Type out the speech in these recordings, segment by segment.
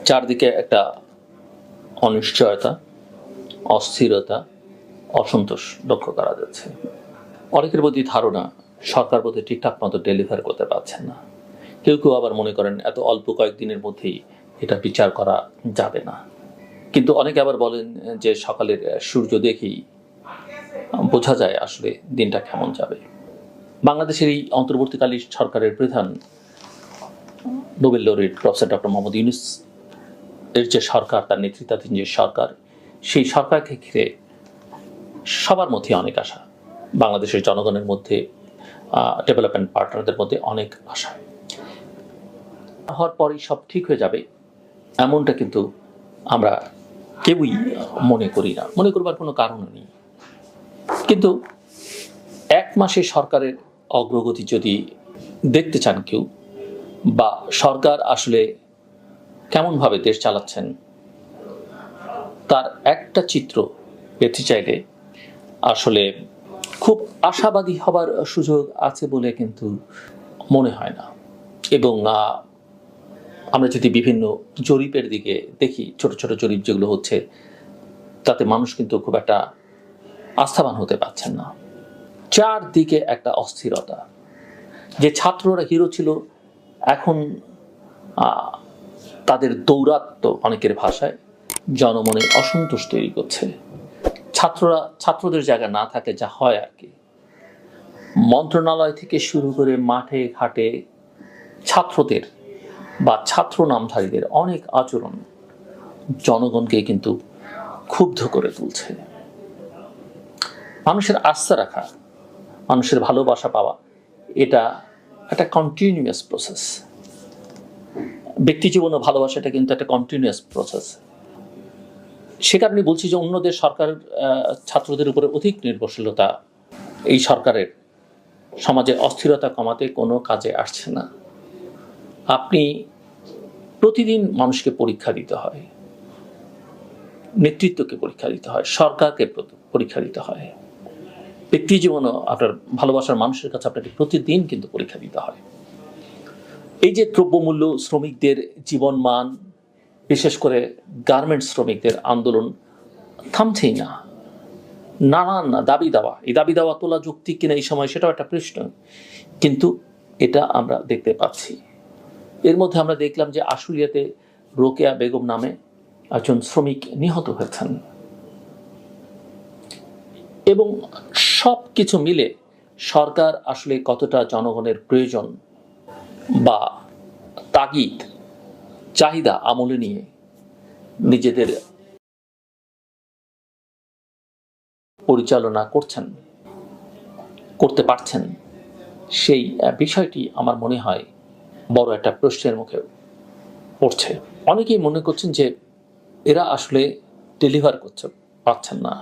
চারদিকে একটা অনিশ্চয়তা, অস্থিরতা, অসন্তোষ লক্ষ্য করা যাচ্ছে। অনেকের প্রতি ধারণা সরকার প্রতি ঠিকঠাক মতো ডেলিভার করতে পারছেন না। কেউ কেউ আবার মনে করেন এত অল্প কয়েকদিনের মধ্যেই এটা বিচার করা যাবে না। কিন্তু অনেকে আবার বলেন যে সকালের সূর্য দেখেই বোঝা যায় আসলে দিনটা কেমন যাবে। বাংলাদেশের এই অন্তর্বর্তীকালীন সরকারের প্রধান Nobel laureate professor doctor Mohammad Yunus এর যে সরকার, তার নেতৃত্বাধীন যে সরকার, সেই সরকারকে ঘিরে সবার মধ্যে অনেক আশা। বাংলাদেশের জনগণের মধ্যে, ডেভেলপমেন্ট পার্টনারদের মধ্যে অনেক আশা। হওয়ার পরেই সব ঠিক হয়ে যাবে এমনটা কিন্তু আমরা কেউই মনে করি না, মনে করবার কোনো কারণ নেই। কিন্তু এক মাসে সরকারের অগ্রগতি যদি দেখতে চান কেউ, বা সরকার আসলে কেমনভাবে দেশ চালাচ্ছেন তার একটা চিত্র পেতে চাইলে আসলে খুব আশাবাদী হবার সুযোগ আছে বলে কিন্তু মনে হয় না। এবং আমরা যদি বিভিন্ন জরিপের দিকে দেখি, ছোট ছোট জরিপ যেগুলো হচ্ছে, তাতে মানুষ কিন্তু খুব একটা আস্থাবান হতে পারছেন না। চারদিকে একটা অস্থিরতা। যে ছাত্ররা হিরো ছিল এখন তাদের দৌরাত্ম্য অনেকের ভাষায় জনমনে অসন্তোষ তৈরি করছে। ছাত্রদের জায়গা না থাকে যা হয় আর কি। মন্ত্রণালয় থেকে শুরু করে মাঠে ঘাটে ছাত্রদের বা ছাত্র নামধারীদের অনেক আচরণ জনগণকে কিন্তু ক্ষুব্ধ করে তুলছে। মানুষের আস্থা রাখা, মানুষের ভালোবাসা পাওয়া, এটা একটা কন্টিনিউয়াস প্রসেস। ব্যক্তি জীবন ও ভালোবাসাটা কিন্তু একটা কন্টিনিউয়াস প্রসেস। সে কারণে বলছি যে অন্যদের সরকার ছাত্রদের উপরে অধিক নির্ভরশীলতা এই সরকারের সমাজে অস্থিরতা কমাতে কোনো কাজে আসছে না। আপনি প্রতিদিন মানুষকে পরীক্ষা দিতে হয়, নেতৃত্বকে পরীক্ষা দিতে হয়, সরকারকে পরীক্ষা দিতে হয়, ব্যক্তি জীবনও আপনার ভালোবাসার মানুষের কাছে আপনাকে প্রতিদিন কিন্তু পরীক্ষা দিতে হয়। এই যে দ্রব্যমূল্য, শ্রমিকদের জীবন মান, বিশেষ করে গার্মেন্টস শ্রমিকদের আন্দোলন থামছেই না। নানান দাবি দাওয়া, এই দাবি দাওয়া তোলা যৌক্তিক কিনা এই সময় সেটাও একটা প্রশ্ন, কিন্তু এটা আমরা দেখতে পাচ্ছি। এর মধ্যে আমরা দেখলাম যে আশুলিয়াতে রোকেয়া বেগম নামে একজন শ্রমিক নিহত হয়েছেন। এবং সব কিছু মিলে সরকার আসলে কতটা জনগণের প্রয়োজন বা তাগিদ চাহিদা আমলে নিয়ে নিজেদের পরিচালনা করতে পারছেন, সেই বিষয়টি আমার মনে হয় বড় একটা প্রশ্নের মুখে পড়ছে। অনেকেই মনে করছেন যে এরা আসলে ডেলিভার পারছেন না,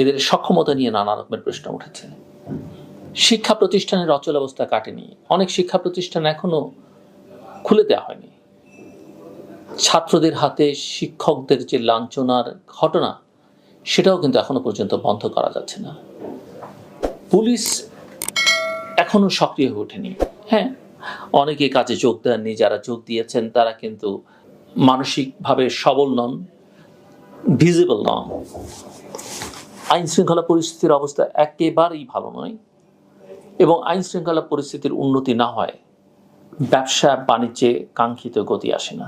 এদের সক্ষমতা নিয়ে নানা রকমের প্রশ্ন উঠেছে। শিক্ষা প্রতিষ্ঠানের অচল অবস্থা কাটেনি, অনেক শিক্ষা প্রতিষ্ঠান এখনো খুলে দেওয়া হয়নি। ছাত্রদের হাতে শিক্ষকদের যে লাঞ্ছনার ঘটনা, সেটাও কিন্তু এখনো পর্যন্ত বন্ধ করা যাচ্ছে না। পুলিশ এখনো সক্রিয় হয়ে ওঠেনি। হ্যাঁ, অনেকে কাজে যোগ দেননি, যারা যোগ দিয়েছেন তারা কিন্তু মানসিকভাবে সবল নন, ভিজিবল নন। আইন শৃঙ্খলা পরিস্থিতির অবস্থা একেবারেই ভালো নয়, এবং আইন শৃঙ্খলা পরিস্থিতির উন্নতি না হয় ব্যবসা বাণিজ্যে কাঙ্ক্ষিত গতি আসে না।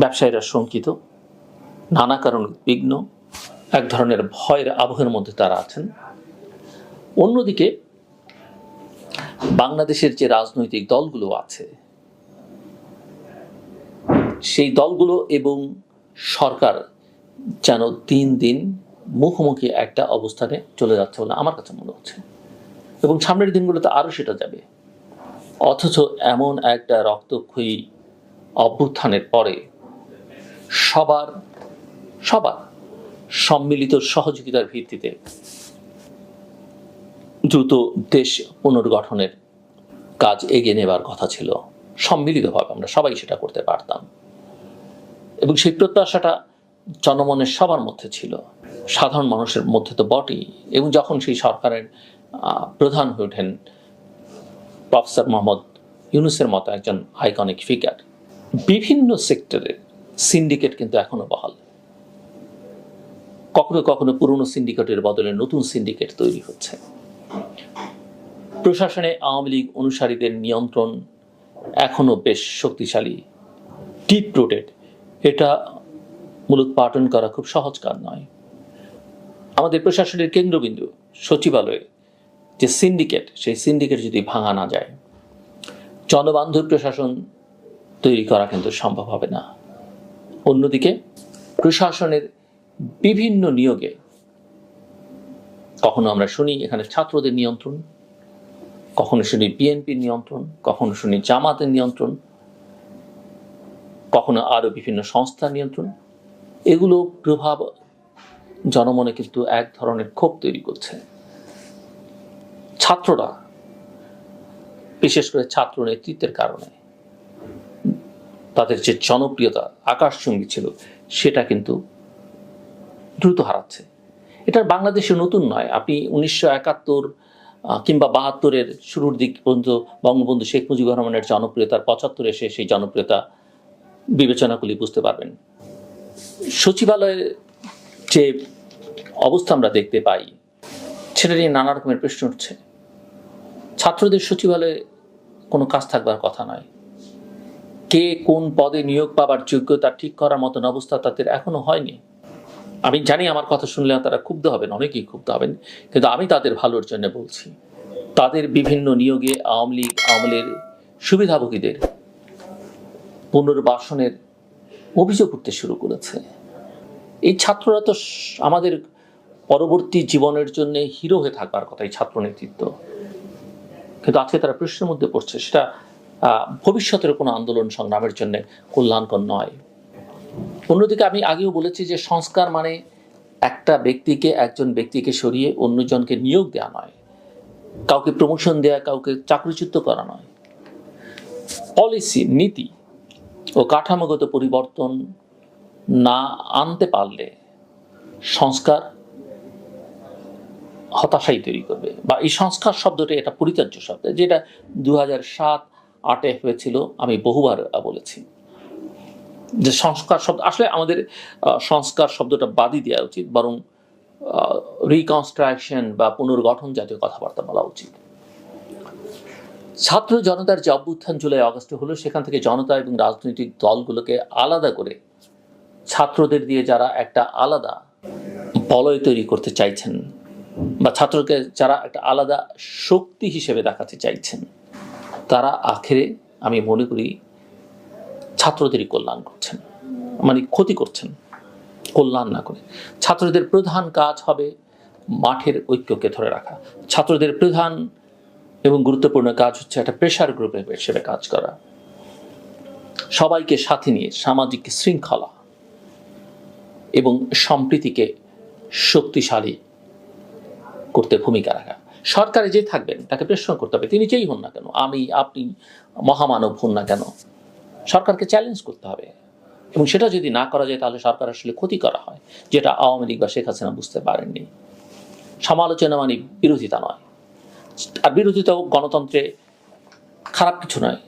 ব্যবসায়ীরা শঙ্কিত, নানা কারণ উদ্বিগ্ন, এক ধরনের ভয়ের আবহের মধ্যে তারা আছেন। অন্যদিকে বাংলাদেশের যে রাজনৈতিক দলগুলো আছে, সেই দলগুলো এবং সরকার যেন দিন দিন মুখোমুখি একটা অবস্থানে চলে যাচ্ছে বলে আমার কাছে মনে হচ্ছে, এবং সামনের দিনগুলোতে আরও সেটা যাবে। অথচ এমন একটা রক্তক্ষয়ী অভ্যুত্থানের পরে সবার সম্মিলিত সহযোগিতার ভিত্তিতে দ্রুত দেশ পুনর্গঠনের কাজ এগিয়ে নেবার কথা ছিল। সম্মিলিতভাবে আমরা সবাই সেটা করতে পারতাম, এবং সেই প্রত্যাশাটা জনমনের সবার মধ্যে ছিল, সাধারণ মানুষের মধ্যে তো বটেই। এবং যখন সেই সরকারের প্রধান হয়ে ওঠেন প্রফেসর মোহাম্মদ ইউনূসের মতো একজন আইকনিক ফিগার, বিভিন্ন সেক্টরে সিন্ডিকেট কিন্তু এখনো বহাল। কখনো কখনো পুরনো সিন্ডিকেটের বদলে নতুন সিন্ডিকেট তৈরি হচ্ছে। প্রশাসনে আওয়ামী লীগ অনুসারীদের নিয়ন্ত্রণ এখনো বেশ শক্তিশালী, ডিপ রুটেড। এটা মূলোৎপাটন করা খুব সহজ কাজ নয়। আমাদের প্রশাসনের কেন্দ্রবিন্দু সচিবালয়ে যে সিন্ডিকেট, সেই সিন্ডিকেট যদি ভাঙা না যায়, জনবান্ধব প্রশাসন তৈরি করা কিন্তু সম্ভব হবে না। অন্যদিকে প্রশাসনের বিভিন্ন নিয়োগে কখনো আমরা শুনি এখানে ছাত্রদের নিয়ন্ত্রণ, কখনো শুনি বিএনপির নিয়ন্ত্রণ, কখনো শুনি জামাতের নিয়ন্ত্রণ, কখনো আরো বিভিন্ন সংস্থার নিয়ন্ত্রণ। এগুলো প্রভাব জনমনে কিন্তু এক ধরনের ক্ষোভ তৈরি করছে। ছাত্ররা, বিশেষ করে ছাত্র নেতৃত্বের কারণে তাদের যে জনপ্রিয়তা আকাশচুম্বী ছিল, সেটা কিন্তু দ্রুত হারাচ্ছে। এটা বাংলাদেশে নতুন নয়। আপনি 1971 কিংবা 72-এর শুরুর দিক পর্যন্ত বঙ্গবন্ধু শেখ মুজিবুর রহমানের জনপ্রিয়তার 75 এসে সেই জনপ্রিয়তা বিবেচনা করলে বুঝতে পারবেন। সচিবালয়ের যে অবস্থা আমরা দেখতে পাই, সেটা নিয়ে নানা রকমের প্রশ্ন উঠছে। ছাত্রদের সচিবালয়ে কোনো কাজ থাকবার কথা নয়। কে কোন পদে নিয়োগ পাবার যোগ্যতা ঠিক করার মতন অবস্থা তাদের এখনো হয়নি। আমি জানি আমার কথা শুনলে তারা ক্ষুব্ধ হবেন, অনেকেই ক্ষুব্ধ হবেন, কিন্তু আমি তাদের ভালোর জন্য বলছি। তাদের বিভিন্ন নিয়োগে আওয়ামী লীগ আমলের সুবিধাভোগীদের পুনর্বাসনের অভিযোগ উঠতে শুরু করেছে। এই ছাত্ররা তো আমাদের পরবর্তী জীবনের জন্য হিরো হয়ে থাকবার কথা, এই ছাত্র নেতৃত্ব, কিন্তু আজকে তারা প্রশ্নের মধ্যে পড়ছে। সেটা ভবিষ্যতের কোনো আন্দোলন সংগ্রামের জন্য কল্যাণকর নয়। অন্যদিকে আমি আগেও বলেছি যে সংস্কার মানে একজন ব্যক্তিকে সরিয়ে অন্যজনকে নিয়োগ দেওয়া নয়, কাউকে প্রমোশন দেওয়া, কাউকে চাকরিচ্যুত করা নয়। পলিসি, নীতি ও কাঠামোগত পরিবর্তন না আনতে পারলে সংস্কার হতাশাই তৈরি করবে। বা এই সংস্কার শব্দটা এটা পরিত্যাজ্য শব্দ, যেটা 2007-08-এ হয়েছিল। আমি বহুবার বলেছি যে সংস্কার শব্দ আসলে আমাদের সংস্কার শব্দটা বাদই দেওয়া উচিত, বরং রিকনস্ট্রাকশন বা পুনর্গঠন জাতীয় কথাবার্তা বলা উচিত। ছাত্র জনতার যে অভ্যুত্থান জুলাই আগস্টে হলো, সেখান থেকে জনতা এবং রাজনৈতিক দলগুলোকে আলাদা করে ছাত্রদের দিয়ে যারা একটা আলাদা বলয় তৈরি করতে চাইছেন, বা ছাত্রকে যারা একটা আলাদা শক্তি হিসেবে দেখাতে চাইছেন, তারা আখেরে আমি মনে করি ছাত্রদেরই কল্যাণ করছেন, মানে ক্ষতি করছেন, কল্যাণ না করে। ছাত্রদের প্রধান কাজ হবে মাঠের ঐক্যকে ধরে রাখা। ছাত্রদের প্রধান এবং গুরুত্বপূর্ণ কাজ হচ্ছে একটা প্রেসার গ্রুপের হিসেবে কাজ করা, সবাইকে সাথে নিয়ে সামাজিক শৃঙ্খলা এবং সম্প্রীতিকে শক্তিশালী করতে ভূমিকা রাখা। সরকারে যে থাকবেন তাকে প্রশ্ন করতে হবে, তিনি যেই হন না কেন, আমি আপনি মহামানব হন না কেন, সরকারকে চ্যালেঞ্জ করতে হবে। এবং সেটা যদি না করা যায়, তাহলে সরকার আসলে ক্ষতি করা হয়, যেটা আওয়ামী লীগ বা শেখ হাসিনা বুঝতে পারেননি। সমালোচনা মানে বিরোধিতা নয়, আর বিরোধিতাও গণতন্ত্রে খারাপ কিছু নয়।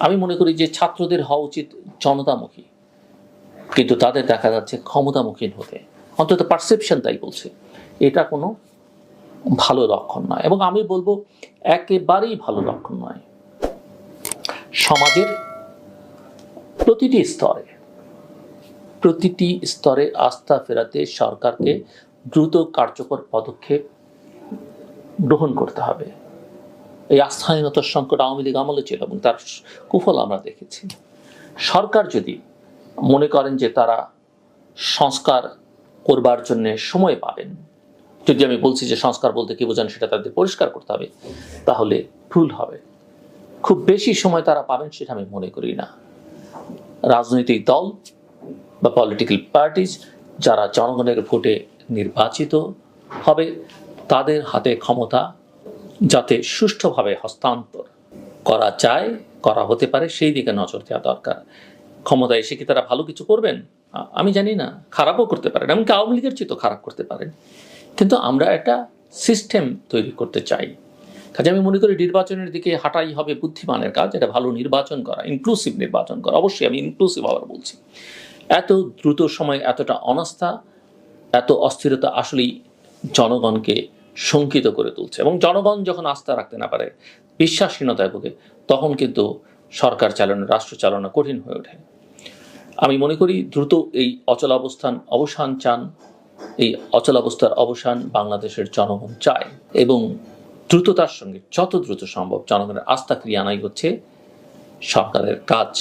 আমি মনে করি যে ছাত্রদের হওয়া উচিত জনতামুখী, কিন্তু তাদের দেখা যাচ্ছে ক্ষমতামুখী হতে, অন্তত পারসেপশন তাই বলছে। এটা কোনো ভালো লক্ষণ নয়, এবং আমি বলবো একেবারেই ভালো লক্ষণ নয়। সমাজের প্রতিটি স্তরে আস্থা ফেরাতে সরকারকে দ্রুত কার্যকর পদক্ষেপ গ্রহণ করতে হবে। এই আস্থাহীনতার সংকট আওয়ামী লীগ আমলে ছিল এবং তার কুফল আমরা দেখেছি। সরকার যদি মনে করেন যে তারা সংস্কার করবার জন্য সময় পাবেন, যদি আমি বলছি যে সংস্কার বলতে কি বোঝান সেটা তাদের পরিষ্কার করতে হবে, তাহলে ভুল হবে। খুব বেশি সময় তারা পাবেন সেটা আমি মনে করি না। রাজনৈতিক দল বা পলিটিক্যাল পার্টিজ যারা জনগণের ভোটে নির্বাচিত হবে, তাদের হাতে ক্ষমতা যাতে সুষ্ঠুভাবে হস্তান্তর করা যায়, করা হতে পারে, সেই দিকে নজর দেওয়া দরকার। ক্ষমতা এসে কি তারা ভালো কিছু করবেন? আমি জানি না, খারাপও করতে পারেন, এমনকি আওয়ামী লীগের চেয়ে তো খারাপ করতে পারেন। কিন্তু আমরা একটা সিস্টেম তৈরি করতে চাই, কাজে আমি মনে করি নির্বাচনের দিকে হাঁটাই হবে বুদ্ধিমানের কাজ, এটা ভালো নির্বাচন করা, ইনক্লুসিভ নির্বাচন করা। অবশ্যই আমি ইনক্লুসিভ আবার বলছি। এত দ্রুত সময় এতটা অনাস্থা, এত অস্থিরতা আসলেই জনগণকে শঙ্কিত করে তুলছে, এবং জনগণ যখন আস্থা রাখতে না পারে, বিশ্বাসহীনতায় ভোগে, তখন কিন্তু সরকার চালানো, রাষ্ট্র চালানো কঠিন হয়ে ওঠে। আমি মনে করি দ্রুত এই অচলাবস্থান অবসান চান, এই অচলাবস্থার অবসান বাংলাদেশের জনগণ চায়, এবং দ্রুততার সঙ্গে যত দ্রুত সম্ভব জনগণের আস্থা ফিরিয়ে আনাই হচ্ছে সরকারের কাজ।